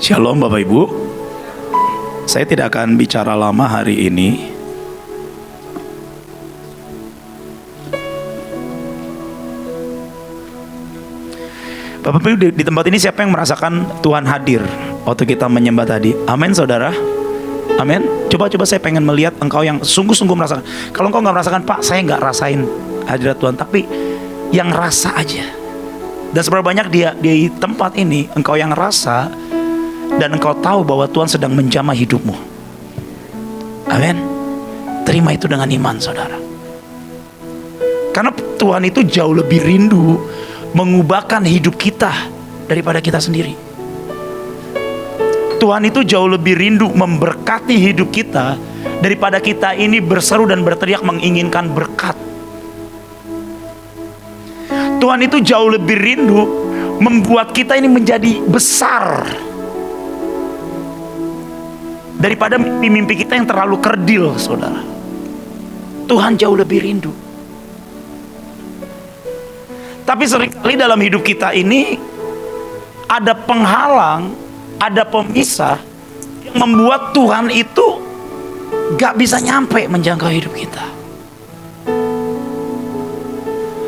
Shalom Bapak Ibu. Saya tidak akan bicara lama hari ini. Bapak Ibu, di tempat ini siapa yang merasakan Tuhan hadir waktu kita menyembah tadi? Amin saudara. Amin. Coba saya pengen melihat engkau yang sungguh-sungguh merasakan. Kalau engkau nggak merasakan, Pak, saya nggak rasain hadirat Tuhan, tapi yang rasa aja. Dan seberapa banyak di tempat ini engkau yang rasa dan engkau tahu bahwa Tuhan sedang menjamah hidupmu. Amin. Terima itu dengan iman saudara. Karena Tuhan itu jauh lebih rindu mengubahkan hidup kita daripada kita sendiri. Tuhan itu jauh lebih rindu memberkati hidup kita daripada kita ini berseru dan berteriak menginginkan berkat. Tuhan itu jauh lebih rindu membuat kita ini menjadi besar daripada mimpi kita yang terlalu kerdil, saudara. Tuhan jauh lebih rindu. Tapi seringkali dalam hidup kita ini ada penghalang, ada pemisah yang membuat Tuhan itu gak bisa nyampe menjangkau hidup kita.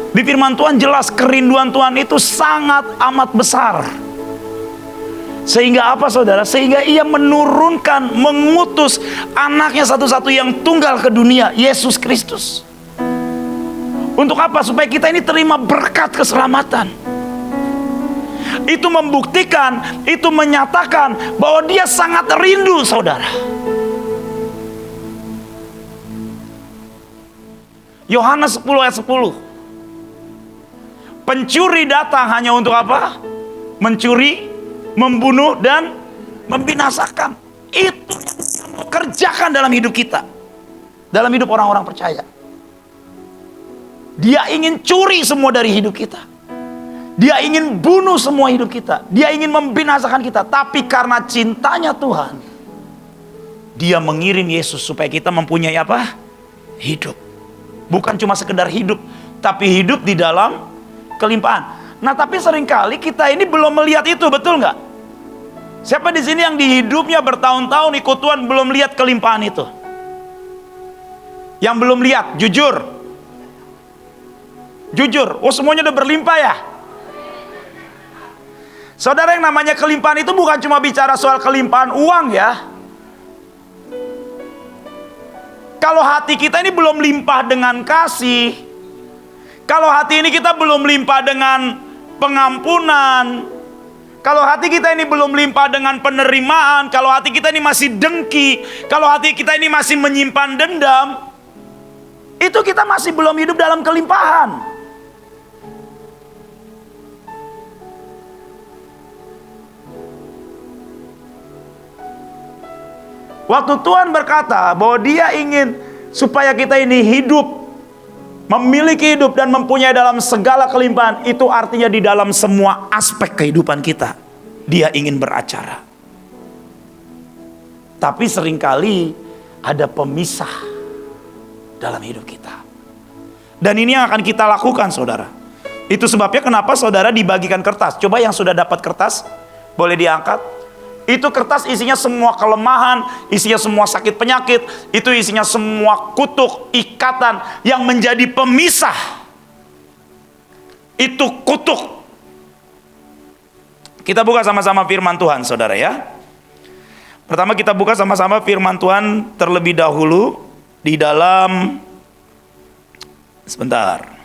Di firman Tuhan jelas kerinduan Tuhan itu sangat amat besar. Sehingga apa saudara? Sehingga ia menurunkan, mengutus anaknya satu-satu yang tunggal ke dunia, Yesus Kristus. Untuk apa? Supaya kita ini terima berkat keselamatan. Itu membuktikan, itu menyatakan bahwa dia sangat rindu saudara. Yohanes 10 ayat 10. Pencuri datang hanya untuk apa? Mencuri, membunuh, dan membinasakan. Itu yang dia mau kerjakan dalam hidup kita, dalam hidup orang-orang percaya. Dia ingin curi semua dari hidup kita. Dia ingin bunuh semua hidup kita. Dia ingin membinasakan kita. Tapi karena cintanya Tuhan, dia mengirim Yesus supaya kita mempunyai apa? Hidup. Bukan cuma sekedar hidup, tapi hidup di dalam kelimpahan. Nah, tapi seringkali kita ini belum melihat itu, betul nggak? Siapa di sini yang di hidupnya bertahun-tahun ikut Tuhan belum lihat kelimpahan itu? Yang belum lihat, jujur. Jujur, oh semuanya udah berlimpah ya? Saudara, yang namanya kelimpahan itu bukan cuma bicara soal kelimpahan uang ya. Kalau hati kita ini belum limpah dengan kasih, kalau hati ini kita belum limpah dengan pengampunan, kalau hati kita ini belum limpah dengan penerimaan, kalau hati kita ini masih dengki, kalau hati kita ini masih menyimpan dendam, itu kita masih belum hidup dalam kelimpahan. Waktu Tuhan berkata bahwa dia ingin supaya kita ini hidup, memiliki hidup dan mempunyai dalam segala kelimpahan, itu artinya di dalam semua aspek kehidupan kita dia ingin beracara. Tapi seringkali ada pemisah dalam hidup kita. Dan ini yang akan kita lakukan saudara. Itu sebabnya kenapa saudara dibagikan kertas. Coba yang sudah dapat kertas boleh diangkat. Itu kertas isinya semua kelemahan, isinya semua sakit penyakit, itu isinya semua kutuk, ikatan yang menjadi pemisah. Itu kutuk. Kita buka sama-sama firman Tuhan saudara ya. Pertama kita buka sama-sama firman Tuhan terlebih dahulu di dalam, sebentar.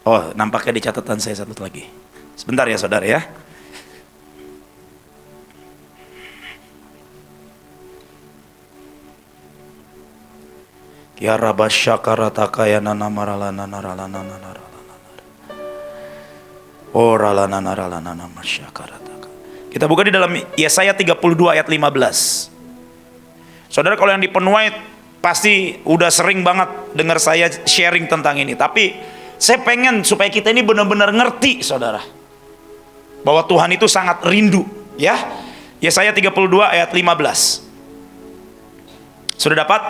Oh, nampaknya di catatan saya satu lagi. Sebentar ya saudara ya. Kita buka di dalam Yesaya 32 ayat 15. Saudara, kalau yang di Penuai pasti udah sering banget dengar saya sharing tentang ini. Tapi saya pengen supaya kita ini benar-benar ngerti saudara, bahwa Tuhan itu sangat rindu ya. Yesaya 32 ayat 15. Sudah dapat?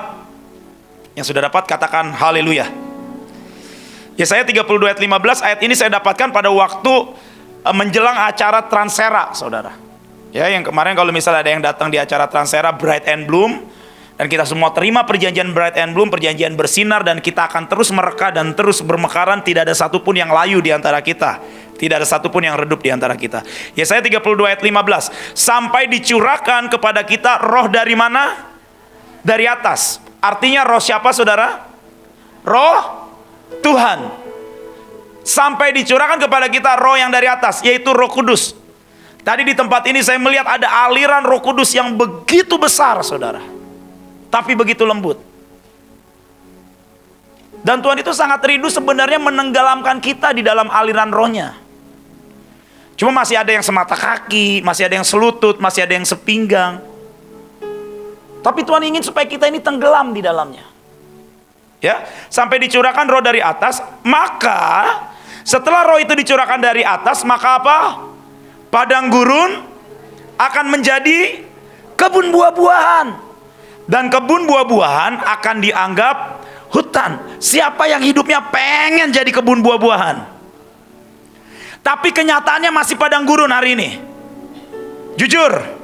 Yang sudah dapat katakan haleluya. Yesaya 32 ayat 15, ayat ini saya dapatkan pada waktu menjelang acara Transera, saudara. Ya, yang kemarin kalau misalnya ada yang datang di acara Transera Bright and Bloom, dan kita semua terima perjanjian Bright and Bloom, perjanjian bersinar, dan kita akan terus mereka dan terus bermekaran, tidak ada satupun yang layu di antara kita, tidak ada satupun yang redup di antara kita. Yesaya 32 ayat 15, sampai dicurahkan kepada kita roh dari mana? Dari atas. Artinya roh siapa, saudara? Roh Tuhan. Sampai dicurahkan kepada kita roh yang dari atas, yaitu Roh Kudus. Tadi di tempat ini saya melihat ada aliran Roh Kudus yang begitu besar, saudara, tapi begitu lembut. Dan Tuhan itu sangat rindu sebenarnya menenggelamkan kita di dalam aliran rohnya. Cuma masih ada yang semata kaki, masih ada yang selutut, masih ada yang sepinggang. Tapi Tuhan ingin supaya kita ini tenggelam di dalamnya. Ya, sampai dicurahkan roh dari atas. Maka setelah roh itu dicurahkan dari atas, maka apa? Padang gurun akan menjadi kebun buah-buahan, dan kebun buah-buahan akan dianggap hutan. Siapa yang hidupnya pengen jadi kebun buah-buahan? Tapi kenyataannya masih padang gurun hari ini. Jujur.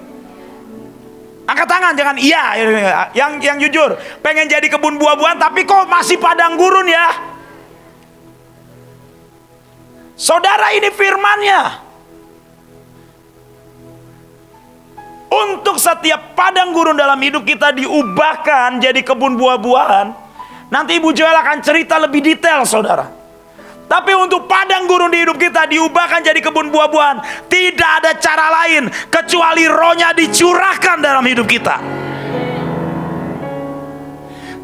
Angkat tangan, jangan iya. Yang jujur, pengen jadi kebun buah-buahan tapi kok masih padang gurun ya. Saudara, ini firman-Nya. Untuk setiap padang gurun dalam hidup kita diubahkan jadi kebun buah-buahan. Nanti Ibu Joel akan cerita lebih detail, saudara. Tapi untuk padang gurun di hidup kita diubahkan jadi kebun buah-buahan, tidak ada cara lain kecuali rohnya dicurahkan dalam hidup kita.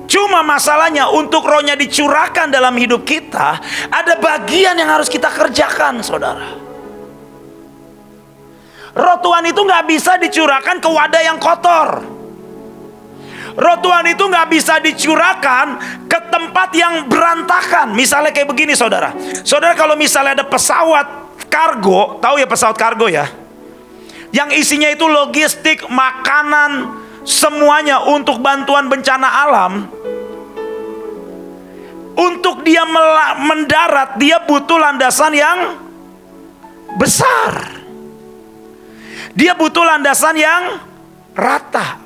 Cuma masalahnya untuk rohnya dicurahkan dalam hidup kita, ada bagian yang harus kita kerjakan, saudara. Roh Tuhan itu gak bisa dicurahkan ke wadah yang kotor. Roh Tuhan itu gak bisa dicurahkan ke tempat yang berantakan. Misalnya kayak begini, saudara. Saudara, kalau misalnya ada pesawat kargo, tahu ya pesawat kargo ya, yang isinya itu logistik, makanan, semuanya untuk bantuan bencana alam. Untuk dia mendarat, dia butuh landasan yang besar. Dia butuh landasan yang rata.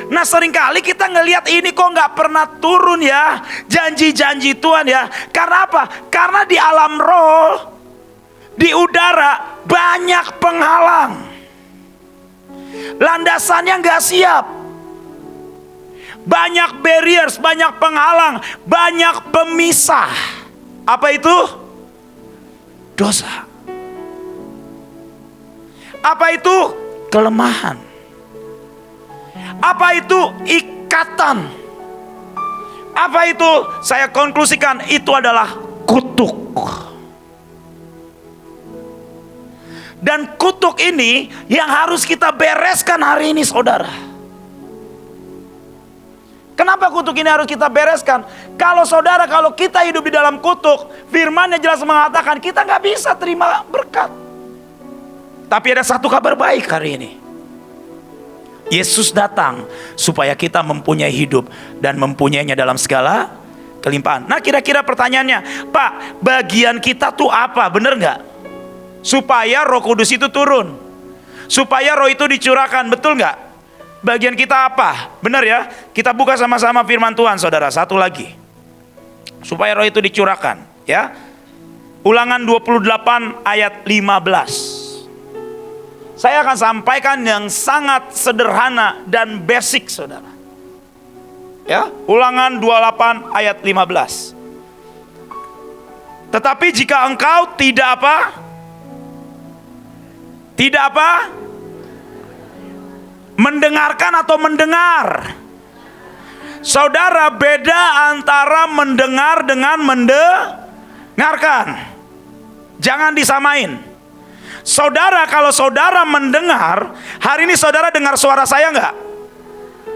Nah, seringkali kita ngelihat ini kok nggak pernah turun ya, janji-janji Tuhan ya. Karena apa? Karena di alam roh, di udara banyak penghalang. Landasannya nggak siap. Banyak barriers, banyak penghalang, banyak pemisah. Apa itu? Dosa. Apa itu? Kelemahan. Apa itu? Ikatan. Apa itu? Saya konklusikan, itu adalah kutuk. Dan kutuk ini yang harus kita bereskan hari ini, saudara. Kenapa kutuk ini harus kita bereskan? Kalau kita hidup di dalam kutuk, firman-Nya jelas mengatakan kita gak bisa terima berkat. Tapi ada satu kabar baik hari ini. Yesus datang supaya kita mempunyai hidup dan mempunyainya dalam segala kelimpahan. Nah, kira-kira pertanyaannya, Pak, bagian kita tuh apa? Bener gak? Supaya Roh Kudus itu turun, supaya roh itu dicurahkan, betul gak? Bagian kita apa? Bener ya? Kita buka sama-sama firman Tuhan, saudara. Satu lagi, supaya roh itu dicurahkan ya. Ulangan 28 ayat 15. Saya akan sampaikan yang sangat sederhana dan basic, saudara. Ya, Ulangan 28 ayat 15. Tetapi jika engkau tidak apa? Tidak apa? Mendengarkan atau mendengar? Saudara, beda antara mendengar dengan mendengarkan. Jangan disamain. Saudara, kalau saudara mendengar, hari ini saudara dengar suara saya nggak?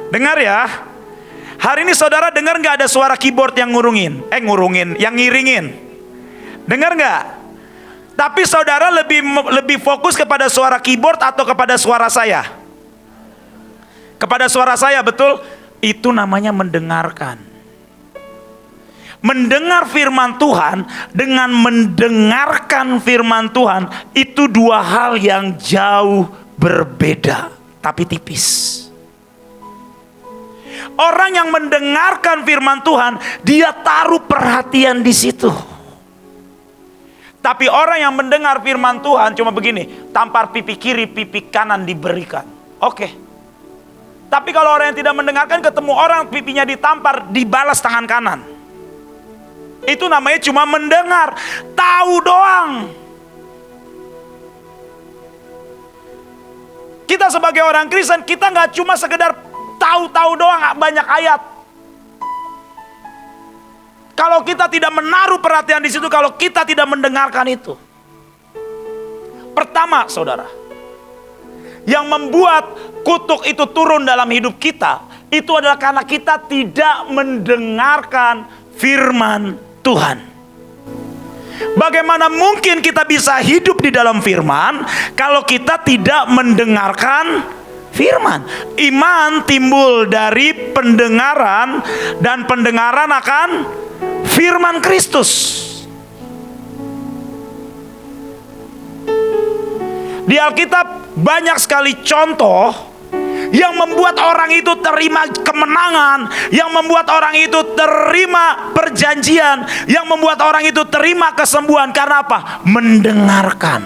Dengar ya. Hari ini saudara dengar nggak ada suara keyboard yang yang ngiringin? Dengar nggak? Tapi saudara lebih fokus kepada suara keyboard atau kepada suara saya? Kepada suara saya, betul? Itu namanya mendengarkan. Mendengar firman Tuhan dengan mendengarkan firman Tuhan itu dua hal yang jauh berbeda, tapi tipis. Orang yang mendengarkan firman Tuhan, dia taruh perhatian di situ. Tapi orang yang mendengar firman Tuhan cuma begini, tampar pipi kiri, pipi kanan diberikan. Oke. Tapi kalau orang yang tidak mendengarkan, ketemu orang pipinya ditampar, dibalas tangan kanan. Itu namanya cuma mendengar, tahu doang. Kita sebagai orang Kristen, kita nggak cuma sekedar tahu-tahu doang, banyak ayat. Kalau kita tidak menaruh perhatian di situ, kalau kita tidak mendengarkan itu. Pertama, saudara, yang membuat kutuk itu turun dalam hidup kita, itu adalah karena kita tidak mendengarkan firman Tuhan. Bagaimana mungkin kita bisa hidup di dalam firman kalau kita tidak mendengarkan firman? Iman timbul dari pendengaran, dan pendengaran akan firman Kristus. Di Alkitab banyak sekali contoh yang membuat orang itu terima kemenangan, yang membuat orang itu terima perjanjian, yang membuat orang itu terima kesembuhan. Karena apa? Mendengarkan.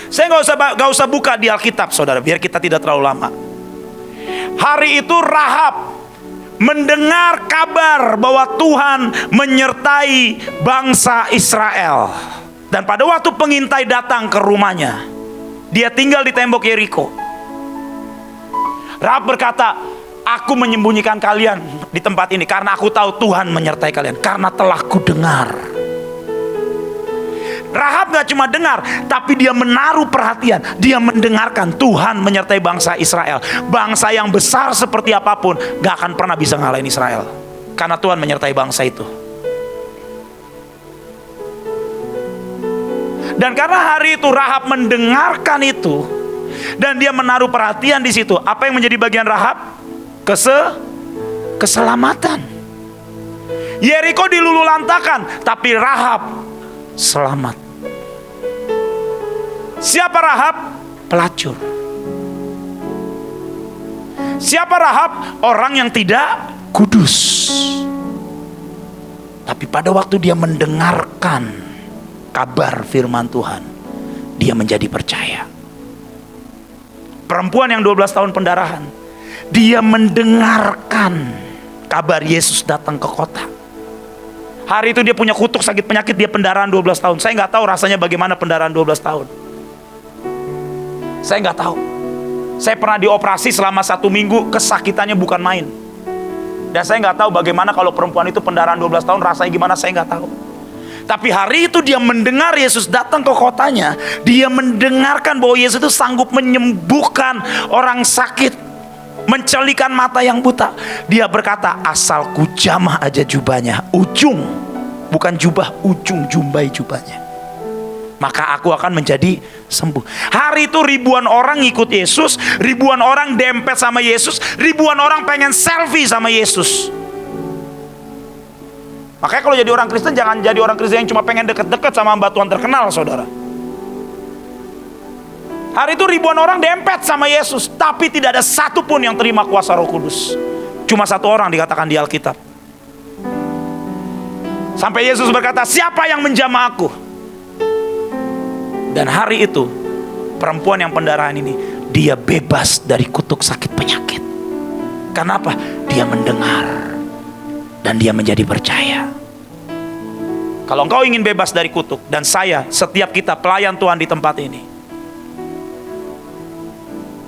Saya nggak usah buka di Alkitab, saudara, biar kita tidak terlalu lama. Hari itu Rahab mendengar kabar bahwa Tuhan menyertai bangsa Israel. Dan pada waktu pengintai datang ke rumahnya, dia tinggal di tembok Yeriko. Rahab berkata, aku menyembunyikan kalian di tempat ini karena aku tahu Tuhan menyertai kalian, karena telah kudengar. Rahab gak cuma dengar, tapi dia menaruh perhatian. Dia mendengarkan Tuhan menyertai bangsa Israel. Bangsa yang besar seperti apapun gak akan pernah bisa ngalahin Israel, karena Tuhan menyertai bangsa itu. Dan karena hari itu Rahab mendengarkan itu, dan dia menaruh perhatian di situ. Apa yang menjadi bagian Rahab? Keselamatan. Yeriko dilululantakan, tapi Rahab selamat. Siapa Rahab? Pelacur. Siapa Rahab? Orang yang tidak kudus. Tapi pada waktu dia mendengarkan kabar firman Tuhan, dia menjadi percaya. Perempuan yang 12 tahun pendarahan, dia mendengarkan kabar Yesus datang ke kota. Hari itu dia punya kutuk sakit penyakit, dia pendarahan 12 tahun. Saya nggak tahu rasanya bagaimana pendarahan 12 tahun. Saya nggak tahu. Saya pernah dioperasi selama 1 minggu, kesakitannya bukan main. Dan saya nggak tahu bagaimana kalau perempuan itu pendarahan 12 tahun rasanya gimana, saya nggak tahu. Tapi hari itu dia mendengar Yesus datang ke kotanya. Dia mendengarkan bahwa Yesus itu sanggup menyembuhkan orang sakit, mencelikan mata yang buta. Dia berkata, asal ku jamah aja jubahnya, ujung, bukan jubah, ujung jumbai jubahnya, maka aku akan menjadi sembuh. Hari itu ribuan orang ikut Yesus, ribuan orang dempet sama Yesus, ribuan orang pengen selfie sama Yesus. Makanya kalau jadi orang Kristen, jangan jadi orang Kristen yang cuma pengen deket-deket sama hamba Tuhan terkenal, saudara. Hari itu ribuan orang dempet sama Yesus, tapi tidak ada satupun yang terima kuasa Roh Kudus. Cuma 1 orang dikatakan di Alkitab. Sampai Yesus berkata, siapa yang menjamah aku? Dan hari itu perempuan yang pendarahan ini, dia bebas dari kutuk sakit penyakit. Kenapa? Dia mendengar dan dia menjadi percaya. Kalau engkau ingin bebas dari kutuk, dan saya, setiap kita pelayan Tuhan di tempat ini,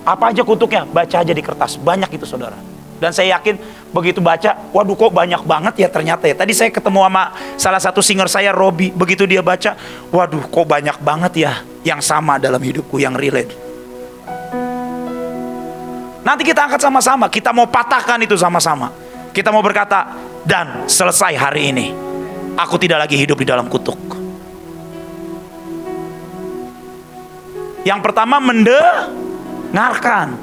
apa aja kutuknya, baca aja di kertas. Banyak itu, saudara. Dan saya yakin begitu baca, waduh kok banyak banget ya ternyata ya. Tadi saya ketemu sama salah satu singer saya, Robi. Begitu dia baca, waduh kok banyak banget ya yang sama dalam hidupku, yang relate. Nanti kita angkat sama-sama, kita mau patahkan itu sama-sama. Kita mau berkata, dan selesai hari ini, aku tidak lagi hidup di dalam kutuk. Yang pertama, mendengarkan.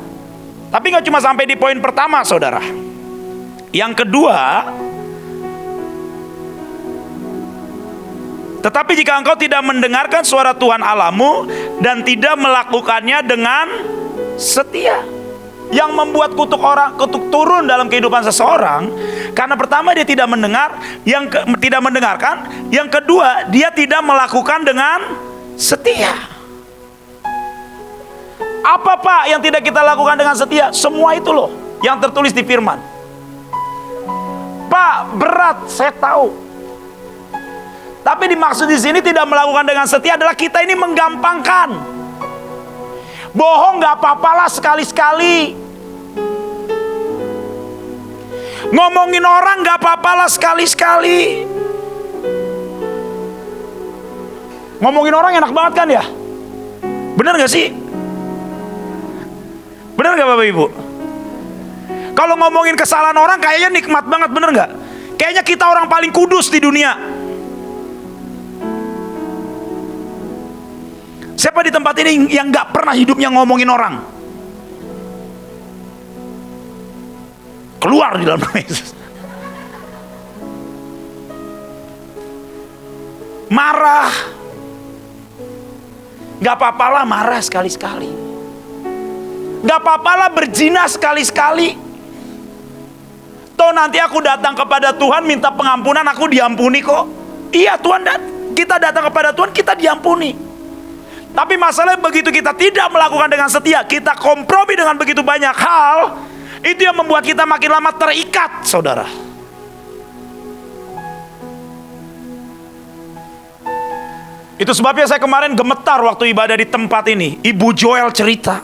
Tapi nggak cuma sampai di poin pertama, saudara. Yang kedua, tetapi jika engkau tidak mendengarkan suara Tuhan Allahmu dan tidak melakukannya dengan setia. Yang membuat kutuk turun dalam kehidupan seseorang, karena pertama dia tidak mendengar, tidak mendengarkan, yang kedua dia tidak melakukan dengan setia. Apa Pak yang tidak kita lakukan dengan setia? Semua itu loh yang tertulis di firman. Pak, berat, saya tahu. Tapi dimaksud di sini tidak melakukan dengan setia adalah kita ini menggampangkan. Bohong gak apa-apalah sekali-sekali. Ngomongin orang gak apa-apalah sekali-sekali. Ngomongin orang enak banget kan ya? Bener gak sih? Bener gak Bapak Ibu? Kalau ngomongin kesalahan orang kayaknya nikmat banget, bener gak? Kayaknya kita orang paling kudus di dunia. Siapa di tempat ini yang gak pernah hidupnya ngomongin orang? Keluar di dalam nama Yesus. Marah. Gak apa-apalah marah sekali-sekali. Gak apa-apalah berzina sekali-sekali. Toh nanti aku datang kepada Tuhan minta pengampunan, aku diampuni kok. Iya Tuhan, kita datang kepada Tuhan, kita diampuni. Tapi masalahnya begitu kita tidak melakukan dengan setia, kita kompromi dengan begitu banyak hal, itu yang membuat kita makin lama terikat, saudara. Itu sebabnya saya kemarin gemetar waktu ibadah di tempat ini. Ibu Joel cerita,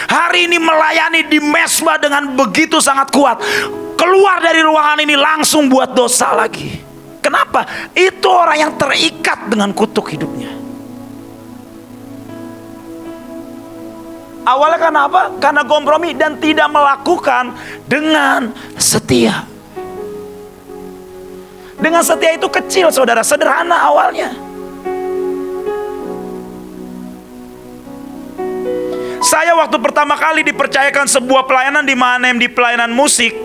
hari ini melayani di mesbah dengan begitu sangat kuat. Keluar dari ruangan ini langsung buat dosa lagi. Kenapa? Itu orang yang terikat dengan kutuk hidupnya. Awalnya karena apa? Karena kompromi dan tidak melakukan dengan setia. Dengan setia itu kecil saudara, sederhana awalnya. Saya waktu pertama kali dipercayakan sebuah pelayanan di Manem, di pelayanan musik.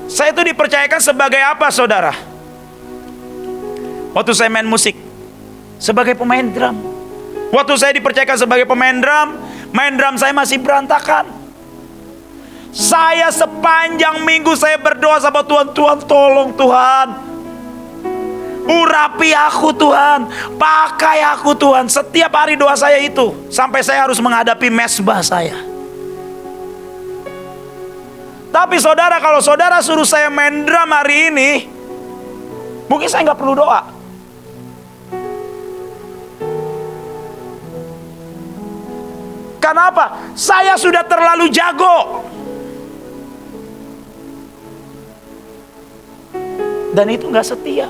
Saya itu dipercayakan sebagai apa saudara? Waktu saya main musik, sebagai pemain drum. Waktu saya dipercayakan sebagai pemain drum saya masih berantakan. Saya sepanjang minggu saya berdoa sama Tuhan, Tuhan tolong Tuhan, urapi aku Tuhan, pakai aku Tuhan. Setiap hari doa saya itu, sampai saya harus menghadapi mesbah saya. Tapi saudara, kalau saudara suruh saya main drum hari ini, mungkin saya nggak perlu doa. Karena apa? Saya sudah terlalu jago. Dan itu gak setia.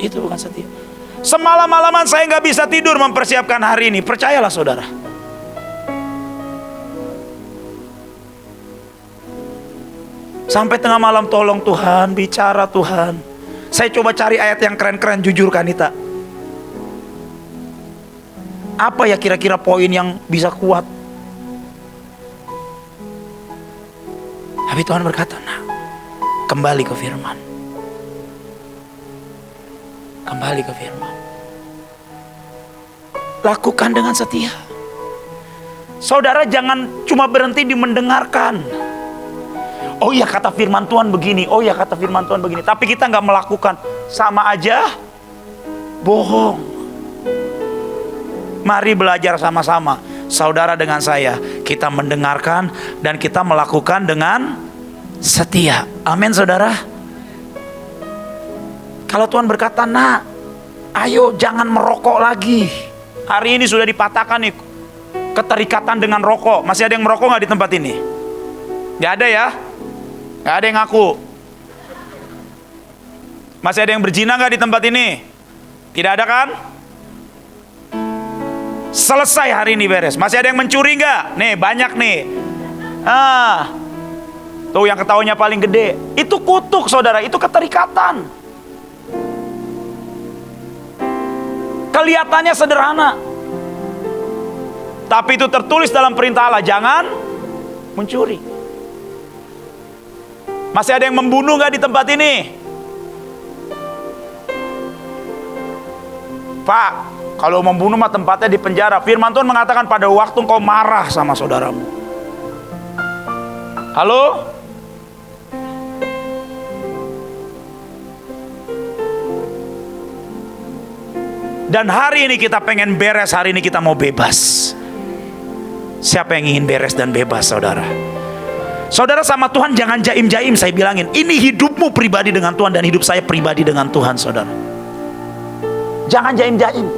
Itu bukan setia. Semalam-malaman saya gak bisa tidur mempersiapkan hari ini. Percayalah saudara. Sampai tengah malam, tolong Tuhan, bicara Tuhan. Saya coba cari ayat yang keren-keren, jujur Kanita. Apa ya kira-kira poin yang bisa kuat? Tapi Tuhan berkata, nah, kembali ke firman. Kembali ke firman. Lakukan dengan setia. Saudara jangan cuma berhenti di mendengarkan. Oh iya kata firman Tuhan begini, oh iya kata firman Tuhan begini. Tapi kita gak melakukan, sama aja bohong. Mari belajar sama-sama, saudara dengan saya. Kita mendengarkan dan kita melakukan dengan setia. Amin saudara. Kalau Tuhan berkata, nah ayo jangan merokok lagi. Hari ini sudah dipatahkan nih keterikatan dengan rokok. Masih ada yang merokok gak di tempat ini? Gak ada ya? Gak ada yang ngaku. Masih ada yang berzina gak di tempat ini? Tidak ada kan? Selesai hari ini beres. Masih ada yang mencuri gak? Nih banyak nih. Tuh yang ketawanya paling gede. Itu kutuk saudara, itu keterikatan. Kelihatannya sederhana, tapi itu tertulis dalam perintah Allah, jangan mencuri. Masih ada yang membunuh gak di tempat ini? Pak, kalau membunuh mah tempatnya di penjara. Firman Tuhan mengatakan pada waktu engkau marah sama saudaramu. Halo? Dan hari ini kita pengen beres, hari ini kita mau bebas. Siapa yang ingin beres dan bebas, saudara? Saudara sama Tuhan jangan jaim-jaim, saya bilangin. Ini hidupmu pribadi dengan Tuhan dan hidup saya pribadi dengan Tuhan, saudara. Jangan jaim-jaim.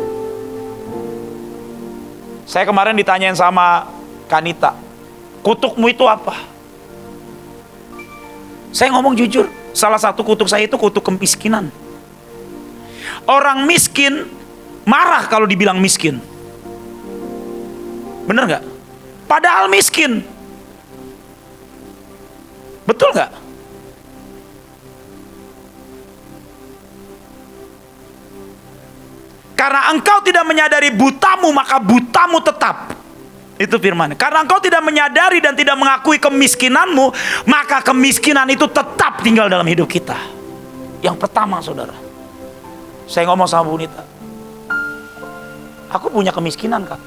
Saya kemarin ditanyain sama Kanita, kutukmu itu apa? Saya ngomong jujur, salah satu kutuk saya itu kutuk kemiskinan. Orang miskin marah kalau dibilang miskin. Bener gak? Padahal miskin. Betul gak? Karena engkau tidak menyadari butamu, maka butamu tetap. Itu firman. Karena engkau tidak menyadari dan tidak mengakui kemiskinanmu, maka kemiskinan itu tetap tinggal dalam hidup kita. Yang pertama, saudara, saya ngomong sama Bu Nita, aku punya kemiskinan, Kak.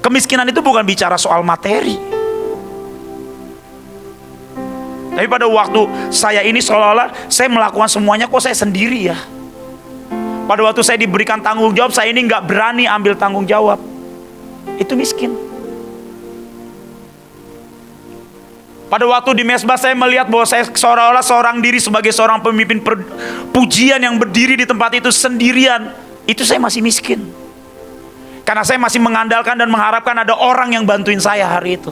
Kemiskinan itu bukan bicara soal materi. Tapi pada waktu saya ini seolah-olah saya melakukan semuanya, kok saya sendiri ya. Pada waktu saya diberikan tanggung jawab, saya ini gak berani ambil tanggung jawab. Itu miskin. Pada waktu di mesbah saya melihat bahwa saya seolah-olah seorang diri sebagai seorang pemimpin pujian yang berdiri di tempat itu sendirian. Itu saya masih miskin. Karena saya masih mengandalkan dan mengharapkan ada orang yang bantuin saya hari itu.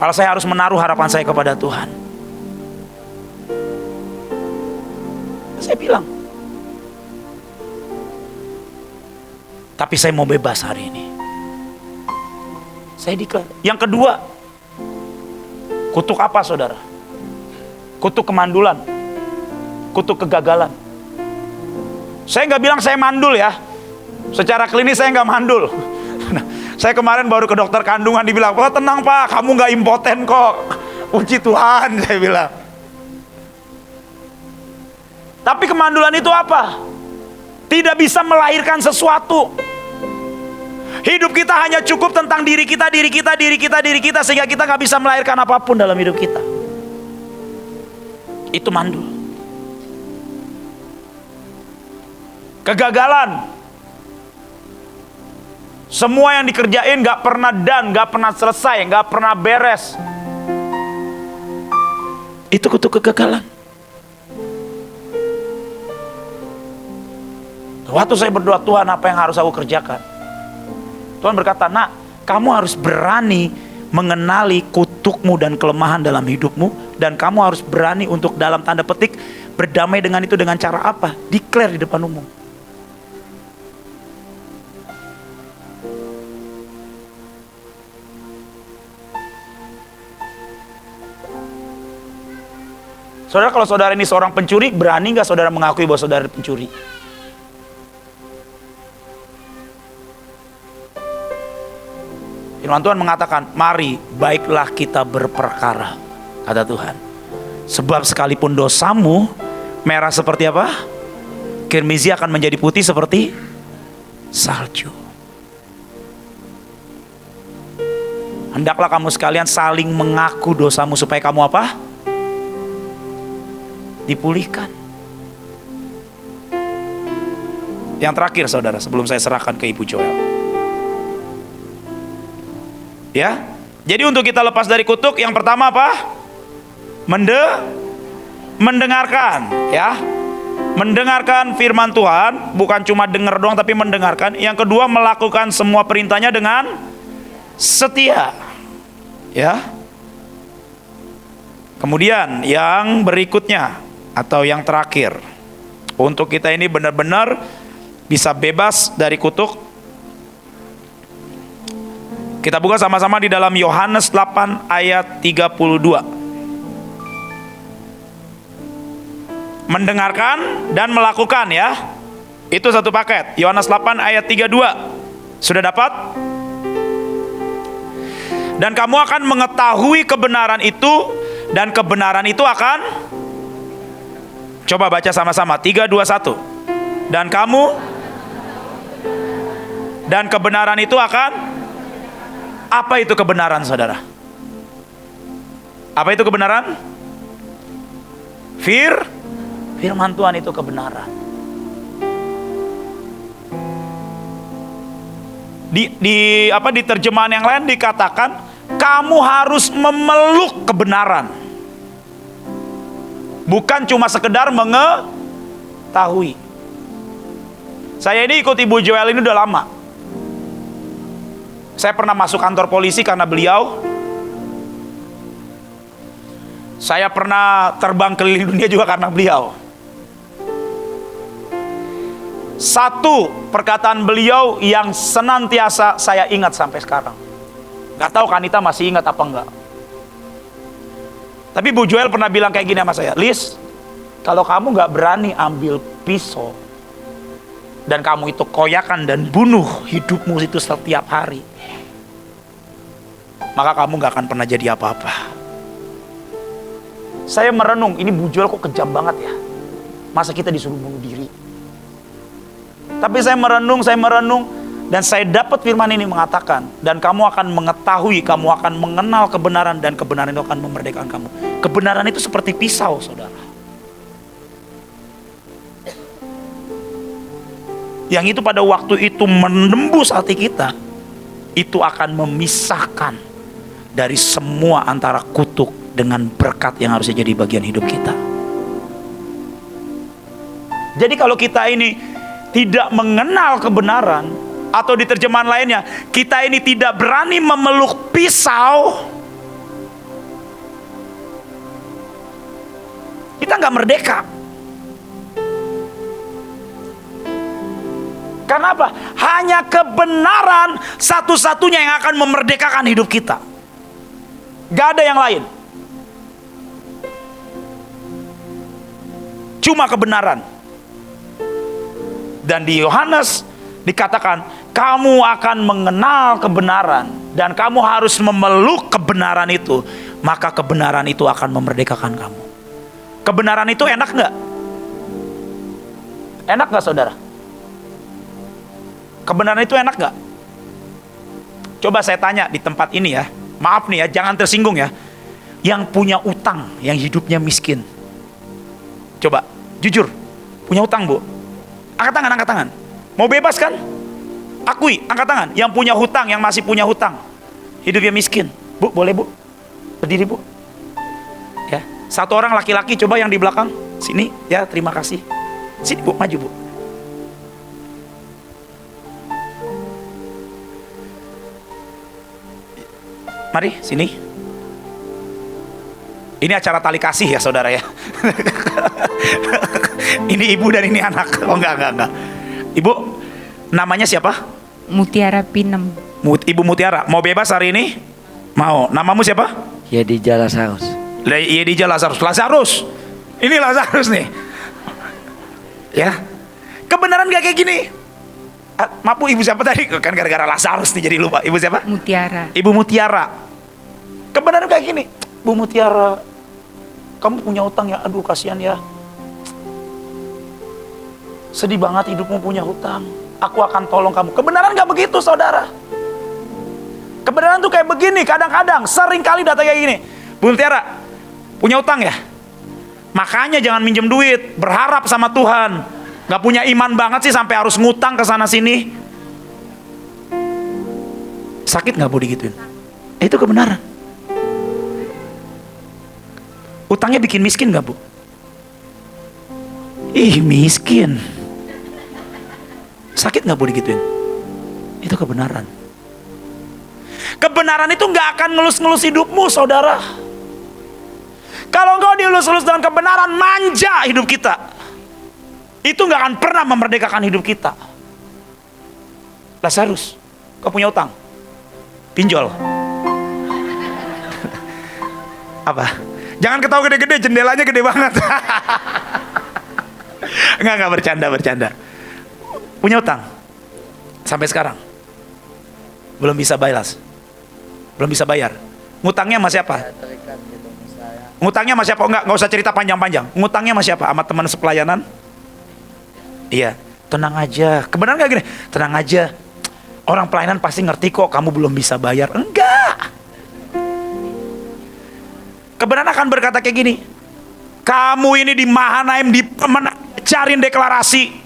Padahal saya harus menaruh harapan saya kepada Tuhan. Saya bilang, tapi saya mau bebas hari ini. Saya declare. Yang kedua, kutuk apa, saudara? Kutuk kemandulan, kutuk kegagalan. Saya nggak bilang saya mandul ya. Secara klinis saya nggak mandul. Saya kemarin baru ke dokter kandungan, dibilang, oh tenang Pak, kamu nggak impoten kok. Puji Tuhan, saya bilang. Tapi kemandulan itu apa? Tidak bisa melahirkan sesuatu. Hidup kita hanya cukup tentang diri kita, sehingga kita nggak bisa melahirkan apapun dalam hidup kita. Itu mandul. Kegagalan. Semua yang dikerjain nggak pernah nggak pernah selesai, nggak pernah beres. Itu kutuk kegagalan. Waktu saya berdoa, Tuhan apa yang harus aku kerjakan? Tuhan berkata, nak, kamu harus berani mengenali kutukmu dan kelemahan dalam hidupmu. Dan kamu harus berani untuk dalam tanda petik berdamai dengan itu dengan cara apa? Declare di depan umum. Saudara, kalau saudara ini seorang pencuri, berani gak saudara mengakui bahwa saudara pencuri? Firman Tuhan mengatakan, mari baiklah kita berperkara, kata Tuhan. Sebab sekalipun dosamu merah seperti apa? Kirmizi akan menjadi putih seperti salju. Hendaklah kamu sekalian saling mengaku dosamu supaya kamu apa? Dipulihkan. Yang terakhir, saudara, sebelum saya serahkan ke Ibu Joel. Ya, jadi untuk kita lepas dari kutuk, yang pertama apa? Mendengarkan, ya. Mendengarkan firman Tuhan, bukan cuma dengar doang tapi mendengarkan. Yang kedua, melakukan semua perintahnya dengan setia. Ya. Kemudian yang berikutnya atau yang terakhir, untuk kita ini benar-benar bisa bebas dari kutuk, kita buka sama-sama di dalam Yohanes 8 ayat 32. mendengarkan dan melakukan ya. Itu satu paket. Yohanes 8 ayat 32. Sudah dapat? Dan kamu akan mengetahui kebenaran itu, dan kebenaran itu akan, coba baca sama-sama, 3, 2, 1. Dan kamu, dan kebenaran itu akan, apa itu kebenaran saudara? Apa itu kebenaran? Firman Tuhan itu kebenaran. Di terjemahan yang lain dikatakan kamu harus memeluk kebenaran, bukan cuma sekedar mengetahui. Saya ini ikut Ibu Joel ini udah lama. Saya pernah masuk kantor polisi karena beliau. Saya pernah terbang keliling dunia juga karena beliau. Satu perkataan beliau yang senantiasa saya ingat sampai sekarang. Gak tahu Kanita masih ingat apa enggak. Tapi Bu Joel pernah bilang kayak gini sama saya, Lis, kalau kamu gak berani ambil pisau dan kamu itu koyakan dan bunuh hidupmu itu setiap hari, maka kamu gak akan pernah jadi apa-apa. Saya merenung, ini Bu Joel kok kejam banget ya. Masa kita disuruh bunuh diri? Tapi saya merenung, dan saya dapat firman ini mengatakan, dan kamu akan mengetahui, kamu akan mengenal kebenaran, dan kebenaran itu akan memerdekakan kamu. Kebenaran itu seperti pisau, saudara. Yang itu pada waktu itu menembus hati kita, itu akan memisahkan dari semua antara kutuk dengan berkat yang harusnya jadi bagian hidup kita. Jadi kalau kita ini tidak mengenal kebenaran, atau di terjemahan lainnya, kita ini tidak berani memeluk pisau, kita nggak merdeka. Karena apa? Hanya kebenaran satu-satunya yang akan memerdekakan hidup kita. Gak ada yang lain. Cuma kebenaran. Dan di Yohanes dikatakan, kamu akan mengenal kebenaran, dan kamu harus memeluk kebenaran itu, maka kebenaran itu akan memerdekakan kamu. Kebenaran itu enak gak? Enak gak saudara? Kebenaran itu enak gak? Coba saya tanya di tempat ini ya, maaf nih ya, jangan tersinggung ya, yang punya utang, yang hidupnya miskin, coba jujur, punya utang bu? Angkat tangan, angkat tangan. Mau bebas kan? Akui, angkat tangan. Yang punya hutang, yang masih punya hutang, hidupnya miskin. Bu, boleh bu? Berdiri bu. Ya, satu orang laki-laki, coba yang di belakang. Sini, ya terima kasih. Sini bu, maju bu. Mari, sini. Ini acara tali kasih ya saudara ya. Ini ibu dan ini anak. Oh enggak. Ibu, namanya siapa? Mutiara Pinem. Ibu Mutiara, mau bebas hari ini? Mau. Namamu siapa? Yedija Lazarus. Yedija Lazarus. Lazarus. Ini Lazarus nih. Ya. Kebenaran gak kayak gini? Maaf bu, ibu siapa tadi? Kan gara-gara Lazarus nih jadi lupa. Ibu siapa? Mutiara. Ibu Mutiara. Kebenaran kayak gini. Bu Mutiara, kamu punya utang ya? Aduh kasihan ya. Sedih banget hidupmu punya hutang. Aku akan tolong kamu. Kebenaran gak begitu saudara. Kebenaran tuh kayak begini. Kadang-kadang sering kali datang kayak gini. Bu Mutiara, punya utang ya? Makanya jangan minjem duit. Berharap sama Tuhan. Gak punya iman banget sih sampai harus ngutang ke sana sini. Sakit gak bu digituin? Itu kebenaran. Utangnya bikin miskin gak bu? Ih miskin. Sakit gak bu digituin? Itu kebenaran. Kebenaran itu gak akan ngelus-ngelus hidupmu saudara. Kalau engkau dielus-elus dengan kebenaran, manja hidup kita, itu gak akan pernah memerdekakan hidup kita. Lazarus, kau punya utang? Pinjol. Apa? Jangan ketawa gede-gede, jendelanya gede banget. Enggak bercanda. Punya utang sampai sekarang belum bisa bayar. Ngutangnya sama siapa? Ngutangnya sama siapa? Enggak usah cerita panjang-panjang. Ngutangnya sama siapa? Sama teman sepelayanan? Iya, tenang aja. Kebenaran gak gini? Tenang aja. Orang pelayanan pasti ngerti kok kamu belum bisa bayar. Enggak. Kebenaran akan berkata kayak gini. Kamu ini di Mahanaim, di cariin deklarasi.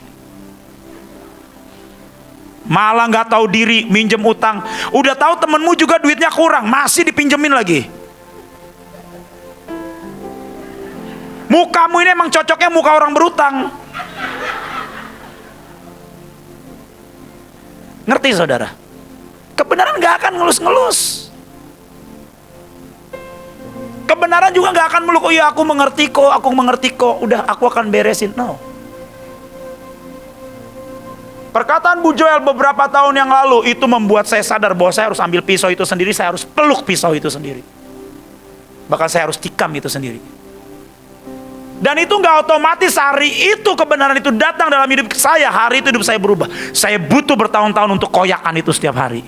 Malah nggak tahu diri, minjem utang. Udah tahu temenmu juga duitnya kurang, masih dipinjemin lagi. Mukamu ini emang cocoknya muka orang berutang. Ngerti saudara? Kebenaran gak akan ngelus-ngelus. Kebenaran juga gak akan meluk, oh ya aku mengerti kok, udah aku akan beresin. No. Perkataan Bu Joel beberapa tahun yang lalu itu membuat saya sadar bahwa saya harus ambil pisau itu sendiri, saya harus peluk pisau itu sendiri. Bahkan saya harus tikam itu sendiri. Dan itu gak otomatis hari itu kebenaran itu datang dalam hidup saya, hari itu hidup saya berubah. Saya butuh bertahun-tahun untuk koyakan itu setiap hari.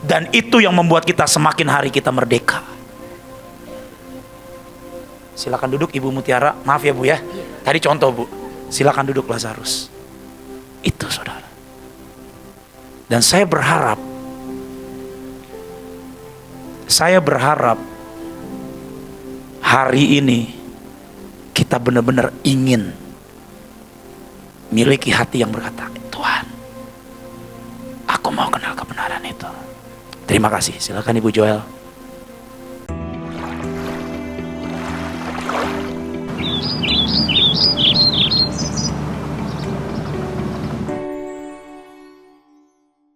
Dan itu yang membuat kita semakin hari kita merdeka. Silakan duduk Ibu Mutiara, maaf ya Bu ya. Tadi contoh Bu, silakan duduk Lazarus. Itu saudara. Dan saya berharap hari ini kita benar-benar ingin miliki hati yang berkata, Tuhan, aku mau kenal kebenaran itu. Terima kasih. Silakan Ibu Joel.